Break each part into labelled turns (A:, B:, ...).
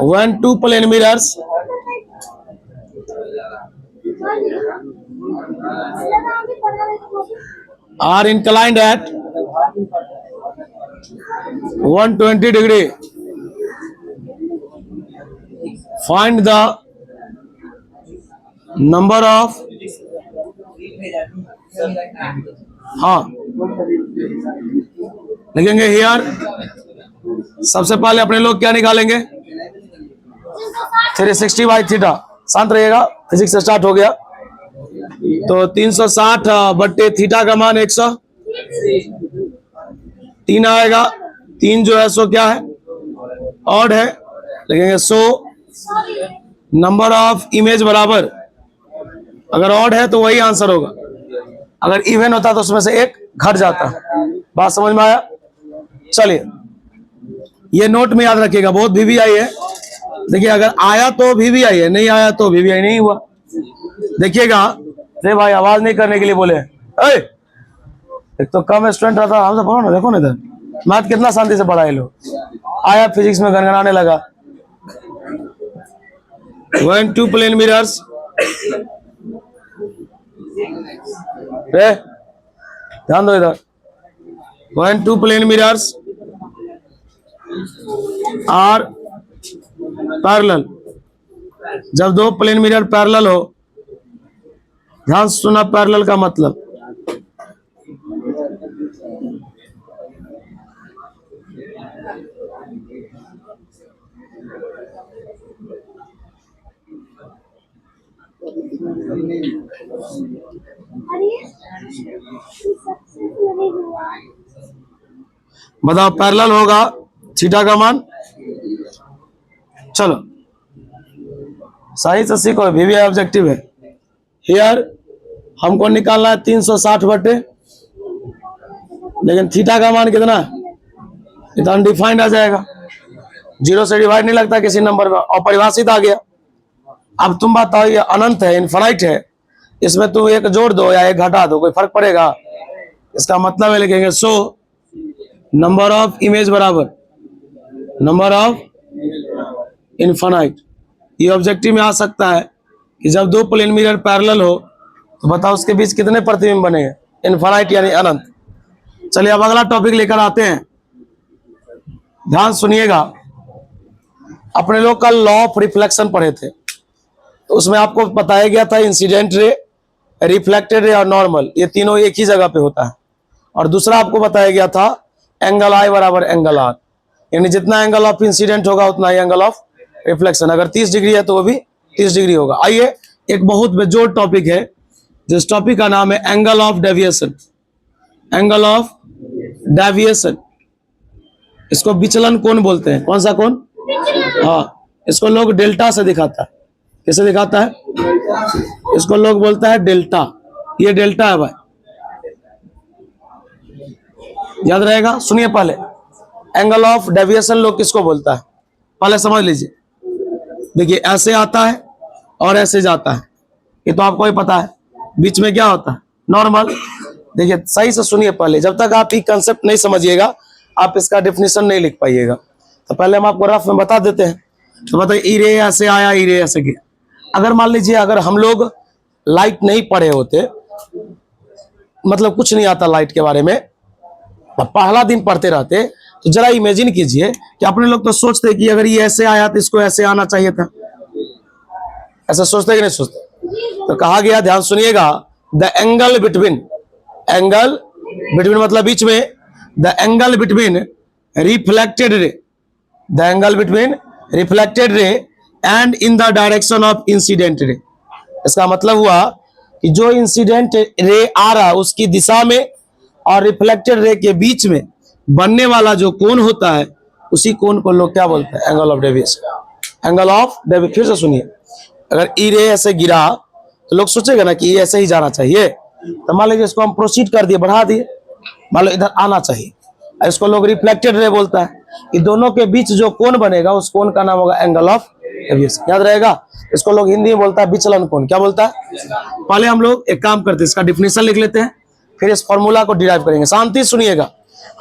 A: When two plane mirrors are inclined at 120 degree, find the number of लिखेंगे here. सबसे पहले अपने लोग क्या निकालेंगे? 360 बाई थीटा। शांत रहिएगा, फिजिक्स से स्टार्ट हो गया। तो 360 बट्टे थीटा का मान 103 आएगा। 3 जो है सो क्या है? ऑड है। लिखेंगे सो नंबर ऑफ इमेज बराबर, अगर ऑड है तो वही आंसर होगा, अगर इवन होता तो उसमें से एक घट जाता। बात समझ में आया? चलिए ये नोट में याद रखिएगा, बहुत वीवीआई है। देखिए अगर आया तो वीवीआई है, नहीं आया तो वीवीआई नहीं हुआ। देखिएगा। अरे भाई आवाज नहीं करने के लिए बोले। एक तो कम स्टूडेंट रहता, हमसे पढ़ो ना। देखो ना इधर मैथ कितना शांति से पढ़ाए लोग। आया फिजिक्स में गनगनाने लगा। When two plane mirrors ध्यान दो इधर। When two plane mirrors are parallel, जब दो प्लेन मिरर पैरेलल हो, ध्यान सुना पैरेलल का मतलब। बताओ पैरेलल होगा, थीटा का मान। चलो सही से सीखो, वीवीआई ऑब्जेक्टिव है। हियर हमको निकालना है 360 बटे, लेकिन थीटा का मान कितना? इतना अनडिफाइंड आ जाएगा। 0 से डिवाइड नहीं लगता किसी नंबर में, अपरिभाषित आ गया। अब तुम बताओ ये अनंत है, इनफाइनाइट है, इसमें तुम एक जोड़ दो या एक घटा दो, कोई फर्क पड़ेगा? इसका मतलब है लिखेंगे सो नंबर ऑफ इमेज बराबर नंबर ऑफ इनफाइनाइट। ये ऑब्जेक्टिव में आ सकता है कि जब दो प्लेन मिरर पैरेलल हो तो बताओ उसके बीच कितने प्रतिबिंब बनेंगे? इनफाइनाइट यानी अनंत। चलिए अब अगला टॉपिक लेकर आते हैं, ध्यान सुनिएगा। अपने लोग कल लॉ ऑफ रिफ्लेक्शन पढ़े थे, तो उसमें आपको बताया गया था इंसिडेंट रे, रिफ्लेक्टेड रे और नॉर्मल, ये तीनों एक ही जगह पे होता है। और दूसरा आपको बताया गया था एंगल आई बराबर एंगल आर, यानी जितना एंगल ऑफ इंसिडेंट होगा उतना ही एंगल ऑफ रिफ्लेक्शन। अगर 30 डिग्री है तो वो भी 30 डिग्री होगा। आइए एक बहुत बेजोड़ टॉपिक है, जिस टॉपिक का नाम है angle of deviation. Angle of deviation, इसको विचलन कोण बोलते हैं। कौन सा कोण? हाँ, इसको लोग डेल्टा से दिखाता है। कैसे दिखाता है? इसको लोग बोलता है डेल्टा। ये डेल्टा है भाई, याद रहेगा। सुनिए पहले, एंगल ऑफ डेविएशन लोग किसको बोलता है पहले समझ लीजिए। देखिए ऐसे आता है और ऐसे जाता है, ये तो आपको ही पता है। बीच में क्या होता है? नॉर्मल। देखिए सही से सुनिए पहले, जब तक आप ये कंसेप्ट नहीं समझिएगा आप इसका डेफिनेशन नहीं लिख पाइएगा। तो पहले हम आपको रफ में बता देते हैं। तो बताइए ई रे ऐसे आया, ई रे ऐसे गया। अगर मान लीजिए अगर हम लोग लाइट नहीं पढ़े होते, मतलब कुछ नहीं आता लाइट के बारे में, पहला दिन पढ़ते रहते, तो जरा इमेजिन कीजिए कि अपने लोग तो सोचते कि अगर ये ऐसे आया तो इसको ऐसे आना चाहिए था। ऐसा सोचते कि नहीं सोचते? तो कहा गया, ध्यान सुनिएगा, the angle between, angle between मतलब बीच में, the angle between reflected ray, the angle between reflected ray and in the direction of incident ray. इसका मतलब हुआ कि जो इंसिडेंट रे आ रहा उसकी दिशा में और रिफ्लेक्टेड रे के बीच में बनने वाला जो कोण होता है, उसी कोण को लोग क्या बोलते हैं? Angle of deviation. Angle of deviation, फिर से सुनिए, अगर ई रे ऐसे गिरा तो लोग सोचेगा ना कि ऐसे ही जाना चाहिए। तो मान लीजिए इसको हम प्रोसीड कर दिए, बढ़ा दिए, मान लो इधर आना चाहिए, इसको लोग रिफ्लेक्टेड रे बोलता है। ये दोनों के बीच जो कोण बनेगा उस कोण का नाम होगा एंगल ऑफ डेविएशन। याद रहेगा। इसको लोग हिंदी में बोलता है विचलन कोण। क्या बोलता है? पहले हम लोग एक काम करते हैं, इसका डिफिनेशन लिख लेते हैं, फिर इस फॉर्मूला को डिराइव करेंगे। शांति सुनिएगा।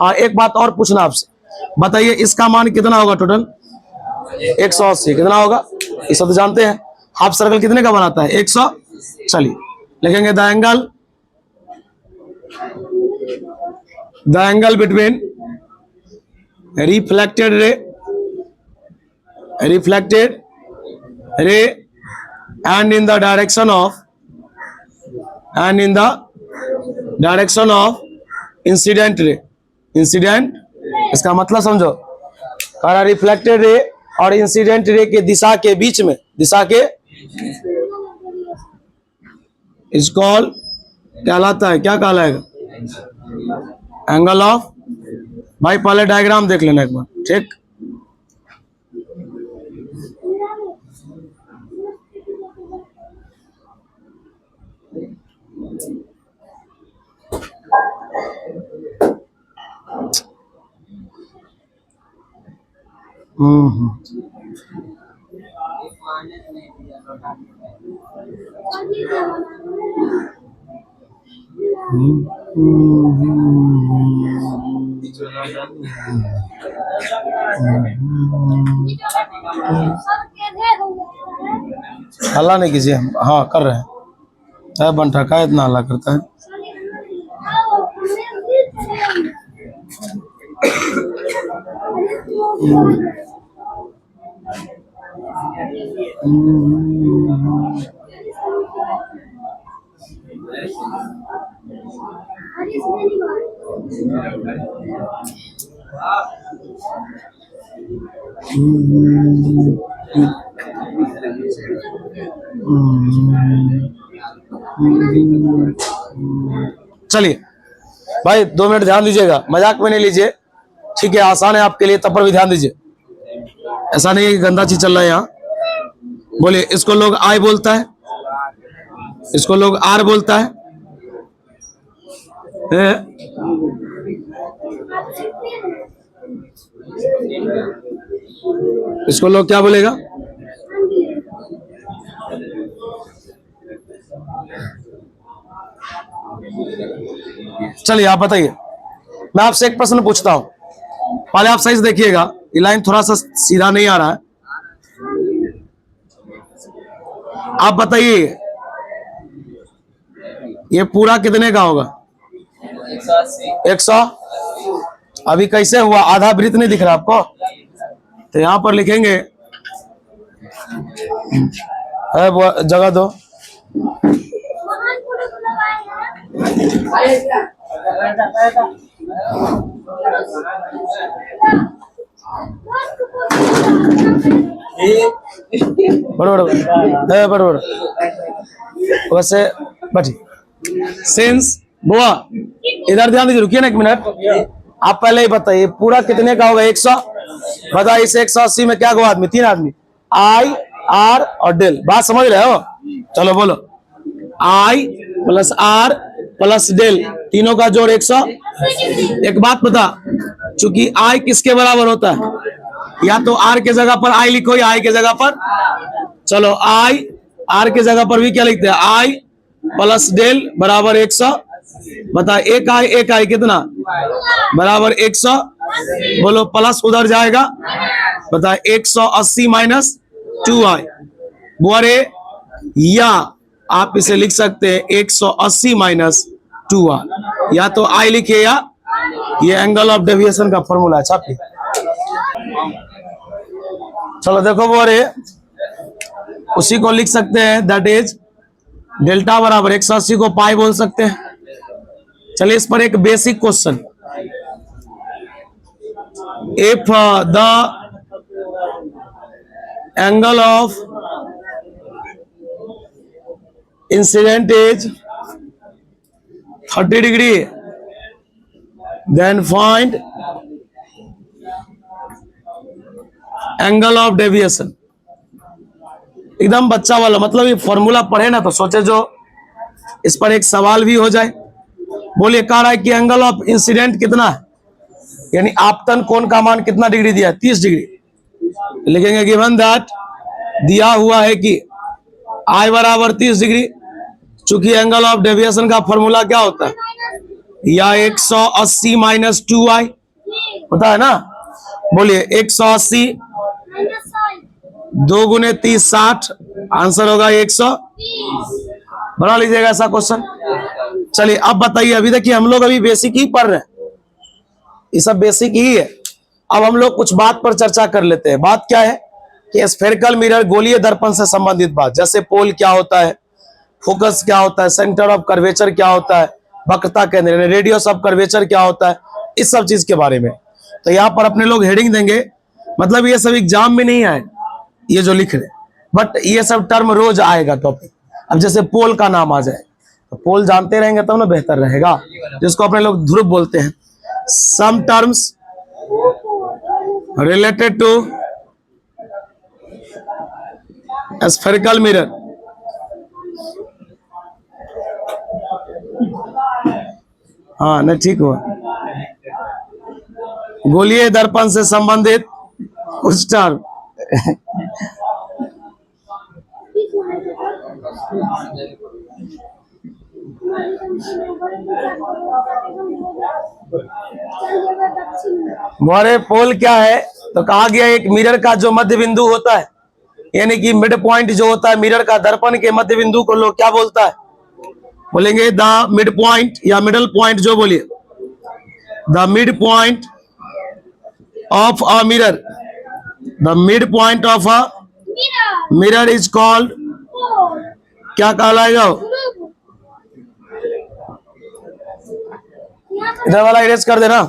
A: हाँ, एक बात और पूछना आपसे, बताइए इसका मान कितना होगा टोटल? 180। कितना होगा? ये सब तो जानते हैं। हाफ सर्कल कितने का बनाता है? 100। चलिए लिखेंगे the angle between reflected ray and in the direction of incident ray. Incident इसका मतलब समझो, कह रिफ्लेक्टेड रे और इंसिडेंट रे के दिशा के बीच में, दिशा के इस कॉल कहलाता है, क्या कहलाएगा? Angle of. भाई पहले डायग्राम देख लेना एक बार, ठीक? हल्ला नहीं कीजिए। हाँ कर रहे हैं। क्या बन रखा है, इतना हल्ला करता है? चलिए भाई 2 मिनट ध्यान दीजिएगा, मजाक में नहीं लीजिए, ठीक है? आसान है आपके लिए, तब पर भी ध्यान दीजिए। ऐसा नहीं है कि गंदा चीज चल रहा है यहाँ। बोलिए, इसको लोग आई बोलता है, इसको लोग आर बोलता है। इसको लोग क्या बोलेगा? चलिए आप बताइए। मैं आपसे एक प्रश्न पूछता हूं, पहले आप सही से देखिएगा, ये लाइन थोड़ा सा सीधा नहीं आ रहा है। आप बताइए ये पूरा कितने का होगा? 100। अभी कैसे हुआ? आधा वृत्त नहीं दिख रहा आपको? तो यहां पर लिखेंगे, जगह दो। बड़ो वैसे बैठी। सेंस बुआ इधर ध्यान दीजिए, रुकिए ना 1 मिनट। आप पहले ही बताइए पूरा कितने का होगा? 100। बताइए इस 180 में क्या हुआ? आदमी 3 आदमी, आई आर और डेल। बात समझ रहे हो? चलो बोलो, आई प्लस आर प्लस डेल, तीनों का जोड़ 100। एक बात बता, चूंकि आई किसके बराबर होता है? या तो आर के जगह पर आई लिखो या आई के जगह पर, चलो आई आर के जगह पर भी क्या लिखते हैं? आई प्लस डेल बराबर 100। बता एक आई कितना बराबर 100? बोलो प्लस उधर जाएगा। बता 180 माइनस 2i। बुआरे या आप इसे लिख सकते हैं 180 माइनस 2i, या तो आई लिखिए या ये एंगल ऑफ डेविएशन का फॉर्मूला है, छापिए। चलो देखो बुआरे, उसी को लिख सकते हैं, दैट इज डेल्टा बराबर 180 को पाई बोल सकते हैं। चलिए इस पर एक basic question, if the angle of incident is 30 degree then find angle of deviation. एकदम बच्चा वाला, मतलब ये फॉर्मूला पढ़े ना तो सोचे जो इस पर एक सवाल भी हो जाए। बोलिए, कह रहा है कि एंगल ऑफ इंसिडेंट कितना है, यानी आपतन कोण का मान कितना डिग्री दिया है? 30 डिग्री। लिखेंगे गिवन दैट, दिया हुआ है कि आई बराबर 30 डिग्री। चूंकि एंगल ऑफ डेविएशन का फॉर्मूला क्या होता है? या 180 माइनस 2i होता है ना। बोलिए 180 2 गुने 30 60, आंसर होगा 100। बना लीजिएगा ऐसा क्वेश्चन। चलिए अब बताइए, अभी देखिए हम लोग अभी बेसिक ही पढ़ रहे हैं, ये सब बेसिक ही है। अब हम लोग कुछ बात पर चर्चा कर लेते हैं। बात क्या है कि स्फेरिकल मिरर, गोलीय दर्पण से संबंधित बात, जैसे पोल क्या होता है, फोकस क्या होता है, सेंटर ऑफ कर्वेचर क्या होता है, वक्रता केंद्र रेडियस ऑफ कर्वेचर क्या होता है, इस सब चीज के बारे में। तो यहाँ पर अपने लोग हेडिंग देंगे, मतलब ये सब एग्जाम में नहीं आए ये जो लिख रहे, बट ये सब टर्म रोज आएगा टॉपिक। अब जैसे पोल का नाम आ जाए तो पोल जानते रहेंगे तब ना बेहतर रहेगा, जिसको अपने लोग ध्रुव बोलते हैं। Some terms related to spherical mirror, हाँ नहीं ठीक हुआ, गोलीय दर्पण से संबंधित कुछ टर्म। मोरे पोल क्या है तो कहा गया एक मिरर का जो मध्य बिंदु होता है, यानी कि मिड पॉइंट जो होता है मिरर का, दर्पण के मध्य बिंदु को लोग क्या बोलता है, बोलेंगे द मिड पॉइंट या मिडल पॉइंट, जो बोलिए the mid point of a mirror, the mid point of a mirror is called, क्या कहलाएगा? इधर वाला इरेज कर देना।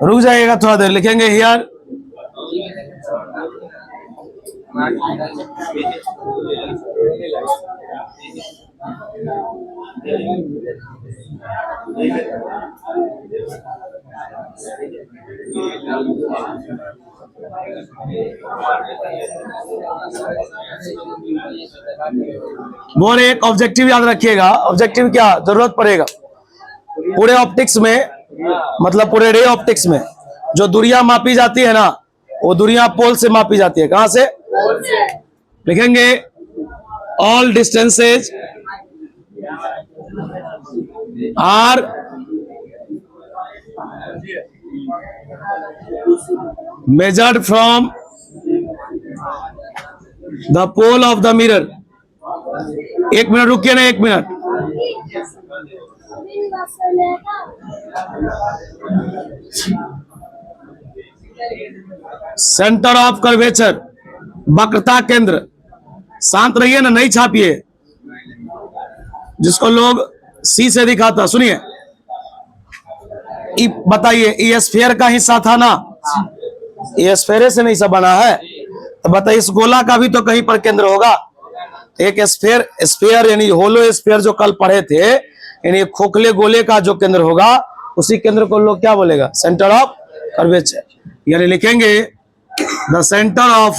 A: रुक जाइएगा थोड़ा देर, लिखेंगे हियर वो एक ऑब्जेक्टिव याद रखिएगा। ऑब्जेक्टिव क्या जरूरत पड़ेगा पूरे ऑप्टिक्स में, मतलब पूरे रे ऑप्टिक्स में जो दूरियां मापी जाती है ना, वो दूरियां पोल से मापी जाती है। कहां से? लिखेंगे all distances are measured from the pole of the mirror। एक मिनट रुकिए ना, एक मिनट। सेंटर ऑफ कर्वेचर, वक्रता केंद्र, शांत रहिए ना, नहीं छापिए, जिसको लोग सी से दिखाता। सुनिए, बताइए ये स्फीयर का हिस्सा था ना, ये स्फेरे से नहीं सब बना है, तो बताइए इस गोला का भी तो कहीं पर केंद्र होगा। एक स्फेयर, स्फीयर यानी होलो स्फीयर जो कल पढ़े थे, यानी खोखले गोले का जो केंद्र होगा, उसी केंद्र को लोग क्या बोलेगा? Centre of curvature. यानी लिखेंगे द सेंटर ऑफ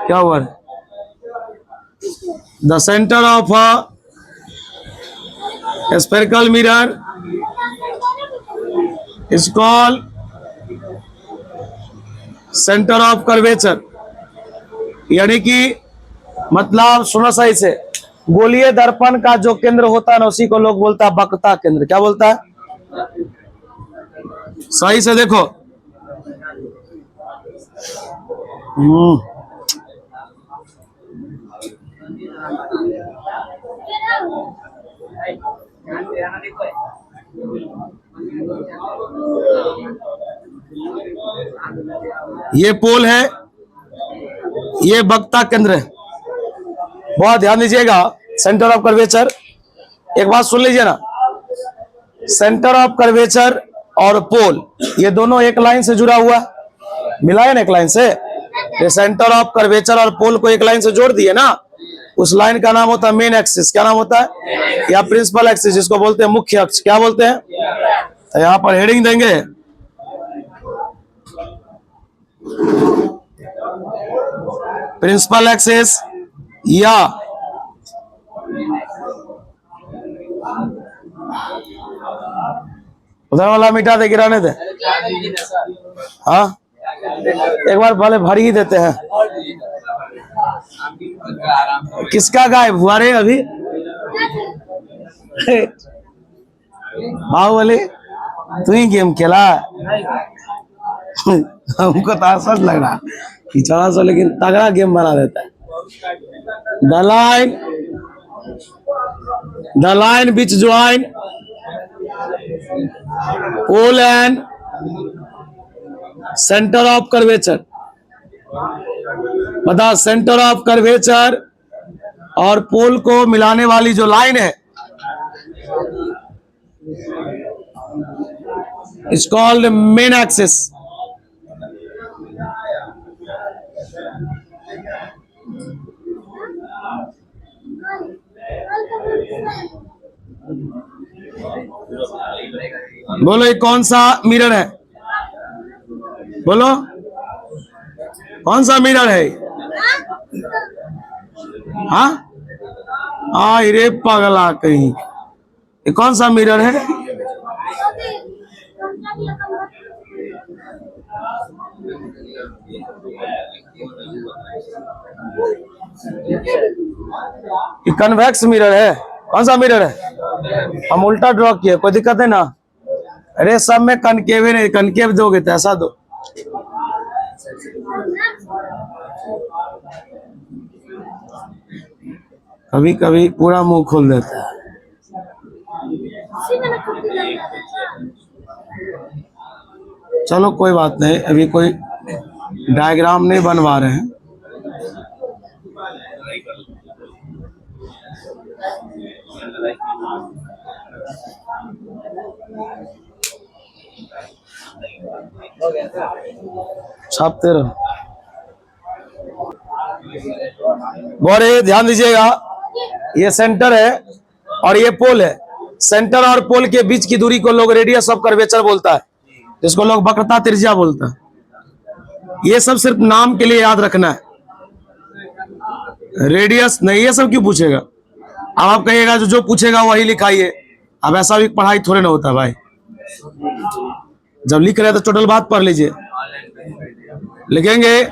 A: क्या हुआ, the centre of spherical mirror is called center of curvature। यानी कि मतलब सुनो सही से, गोलीय दर्पण का जो केंद्र होता है ना, उसी को लोग बोलता है वक्रता केंद्र। क्या बोलता है? सही से देखो, ये पोल है, ये वक्रता केंद्र है। बहुत ध्यान दीजिएगा, सेंटर ऑफ कर्वेचर, एक बात सुन लीजिए ना, सेंटर ऑफ कर्वेचर और पोल ये दोनों एक लाइन से जुड़ा हुआ है, मिला है ना एक लाइन से। ये सेंटर ऑफ कर्वेचर और पोल को एक लाइन से जोड़ दिए ना, उस लाइन का नाम होता है मेन एक्सिस। क्या नाम होता है? या प्रिंसिपल एक्सिस, जिसको बोलते हैं मुख्य अक्ष। क्या बोलते हैं? तो यहां पर हेडिंग देंगे प्रिंसिपल एक्सिस या उधर वाला मिटा दे, गिराने दे। हाँ एक बार पहले भर ही देते हैं। किसका गायब हुआ रे अभी? बाहुबली तू ही गेम खेला? हमको तो ऐसा लग रहा कि थोड़ा सा लेकिन तगड़ा गेम बना देता है। The line which join pole and centre of curvature. बता, सेंटर ऑफ कर्वेचर और पोल को मिलाने वाली जो लाइन है इट्स कॉल्ड मेन एक्सिस। बोलो ये कौन सा मिरर है? बोलो कौन सा मिरर है? हाँ रे पगला कहीं, ये कौन सा मिरर है? ये कन्वेक्स मिरर है। कौन सा मिरर है? हम उल्टा ड्रॉ किए, कोई दिक्कत है ना? अरे सब में कनकेव नहीं, कनकेव दोगे तो ऐसा दो। कभी कभी पूरा मुंह खोल देता है। चलो कोई बात नहीं, अभी कोई डायग्राम नहीं बनवा रहे हैं। छापते रहो। बोरे ध्यान दीजिएगा, ये सेंटर है और ये पोल है। सेंटर और पोल के बीच की दूरी को लोग रेडियस ऑफ कर्वेचर बोलता है, जिसको लोग वक्रता त्रिज्या बोलता है। ये सब सिर्फ नाम के लिए याद रखना है, रेडियस नहीं। ये सब क्यों पूछेगा? अब आप कहिएगा जो पूछेगा वही लिखाइए। अब ऐसा भी पढ़ाई थोड़े ना होता है भाई। जब लिख रहे तो टोटल बात पढ़ लीजिए। लिखेंगे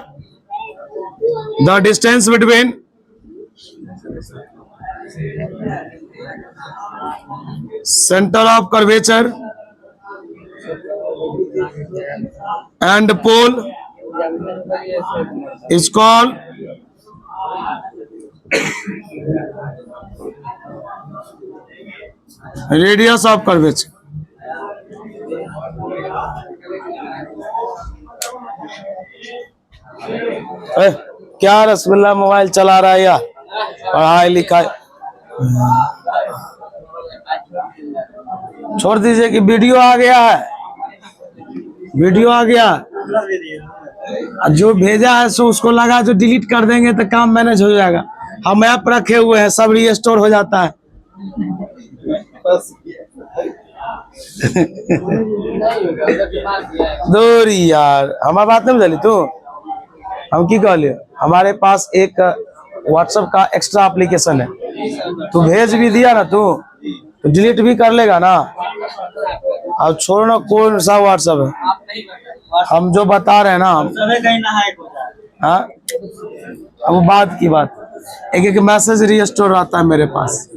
A: the distance between centre of curvature and pole is called radius of curvature. क्या रसगुल्ला मोबाइल चला रहा है या पढ़ाई लिखाई? छोड़ दीजिए कि वीडियो आ गया है, वीडियो आ गया। जो भेजा है सो उसको लगा जो डिलीट कर देंगे तो काम मैनेज हो जाएगा। हम ऐप रखे हुए हैं, सब रीस्टोर हो जाता है। दूरी यार, हमारी बात नहीं बुझली तू। हम की कहलिए, हमारे पास एक व्हाट्सएप का एक्स्ट्रा एप्लीकेशन है, तू भेज भी दिया ना, तू तो डिलीट भी कर लेगा ना। अब छोड़ो ना, कौन सा व्हाट्सएप है, हम जो बता रहे हैं ना। हाँ अब बात की बात, एक एक मैसेज रीस्टोर आता है मेरे पास।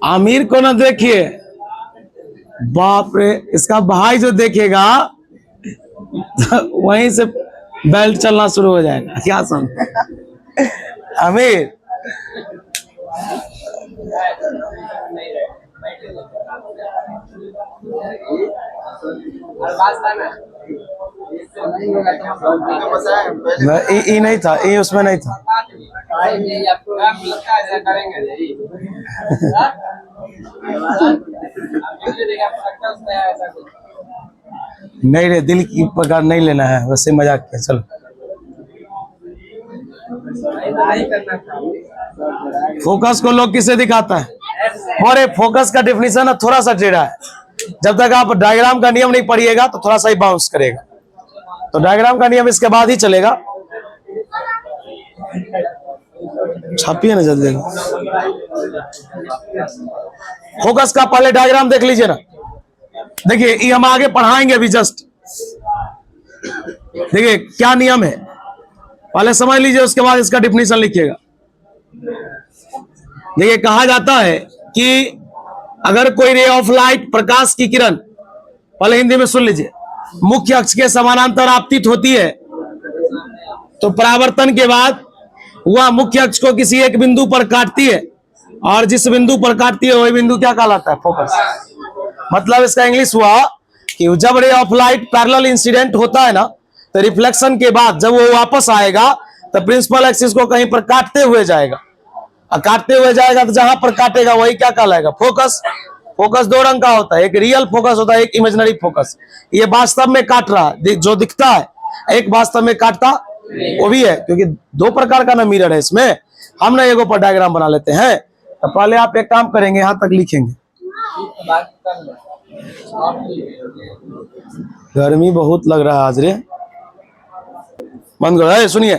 A: आमिर को ना देखिए, बाप रे, इसका भाई जो देखेगा वहीं से बेल्ट चलना शुरू हो जाएगा। क्या समझ आमिर? ये नहीं था, ये उसमें नहीं था। नहीं रे, दिल की प्रकार नहीं लेना है, वैसे मजाक किया। चलो फोकस को लोग किसे दिखाता है? और फोकस का डेफिनेशन थोड़ा सा टेढ़ा है। जब तक आप डायग्राम का नियम नहीं पढ़िएगा तो थोड़ा सा ही बाउंस करेगा। तो डायग्राम का नियम इसके बाद ही चलेगा। छापिए ना जल्दी। फोकस का पहले डायग्राम देख लीजिए ना। देखिए ये हम आगे पढ़ाएंगे अभी जस्ट। देखिए क्या नियम है पहले समझ लीजिए, उसके बाद इसका डिफिनीशन लिखिएगा। देखिए कहा जाता है कि अगर कोई रे ऑफ लाइट, प्रकाश की किरण, पहले हिंदी में सुन लीजिए, मुख्य अक्ष के समानांतर आपतित होती है तो परावर्तन के बाद वह मुख्य अक्ष को किसी एक बिंदु पर काटती है, और जिस बिंदु पर काटती है वही बिंदु क्या कहलाता है? फोकस। मतलब इसका इंग्लिश हुआ कि जब ray of light parallel incident होता है ना, तो रिफ्लेक्शन के बाद जब वो वापस आएगा तो प्रिंसिपल एक्सिस को कहीं पर काटते हुए जाएगा, और काटते हुए जाएगा तो जहां पर काटेगा वही क्या कहलाएगा? फोकस। फोकस दो रंग का होता है, एक रियल फोकस होता है, एक इमेजिनरी फोकस। ये वास्तव में काट रहा जो दिखता है, एक वास्तव में काटता वो भी है, क्योंकि दो प्रकार का ना मिरर है इसमें। हम ना एगो पर डायग्राम बना लेते हैं। तो पहले आप एक काम करेंगे, यहां तक लिखेंगे। गर्मी बहुत लग रहा है आज रे। बंद करो। सुनिए,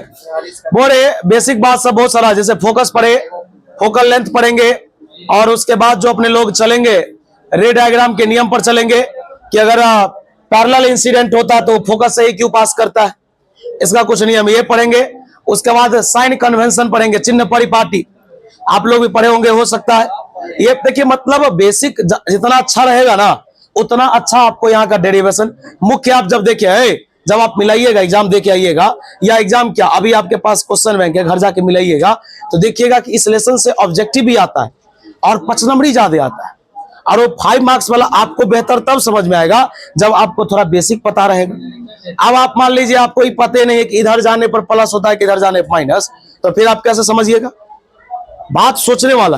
A: बोले बेसिक बात सब बहुत सारा, जैसे फोकस पढ़े, फोकल लेंथ पढ़ेंगे, और उसके बाद जो अपने लोग चलेंगे रे डायग्राम के नियम पर चलेंगे कि अगर पैरेलल इंसिडेंट होता तो फोकस से ही क्यों पास करता है, इसका कुछ नियम ये पढ़ेंगे। उसके बाद साइन कन्वेंशन पढ़ेंगे, चिन्ह परिपाटी। आप लोग भी पढ़े होंगे हो सकता है। ये देखिए मतलब बेसिक जितना अच्छा रहेगा ना उतना अच्छा आपको यहाँ का डेरिवेशन मुख्य। आप जब देखिए, जब आप मिलाइएगा, एग्जाम देके आइएगा, या एग्जाम क्या अभी आपके पास क्वेश्चन बैंक है, घर जाके मिलाइएगा तो देखिएगा कि इस लेसन से ऑब्जेक्टिव भी आता है और 5 नंबरी ज्यादा आता है। और वो 5 मार्क्स वाला आपको बेहतर तब समझ में आएगा जब आपको थोड़ा बेसिक पता रहेगा। अब आप मान लीजिए आपको ही पता नहीं है कि इधर जाने पर प्लस होता है कि इधर जाने पर माइनस, तो फिर आप कैसे समझिएगा? बात सोचने वाला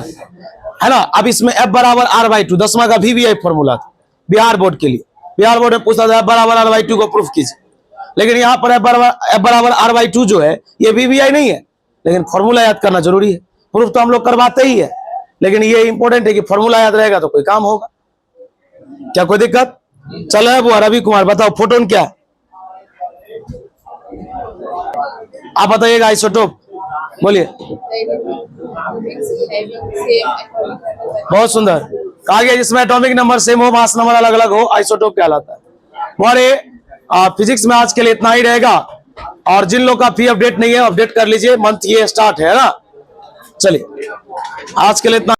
A: है ना। अब इसमें F बराबर R/2 10वां का VVI फॉर्मूला था बिहार बोर्ड के लिए। बिहार बोर्ड में पूछा था F बराबर R/2 को प्रूफ कीजिए, लेकिन यहाँ पर F बराबर R/2 जो है ये VVI नहीं है, लेकिन फॉर्मूला याद करना जरूरी है। प्रूफ तो हम लोग करवाते ही है, लेकिन ये इंपॉर्टेंट है कि फॉर्मूला याद रहेगा तो कोई काम होगा। क्या कोई दिक्कत? चलो है वो रवि कुमार, बताओ फोटोन क्या है? आप बताइएगा। आइसोटोप बोलिए। बहुत सुंदर कहा गया, जिसमें एटॉमिक नंबर सेम हो, मास नंबर अलग अलग हो, आइसोटोप कहलाता है। हमारे फिजिक्स में आज के लिए इतना ही रहेगा, और जिन लोग का फी अपडेट नहीं है अपडेट कर लीजिए, मंथ ये स्टार्ट है ना। चलिए आज के लिए इतना।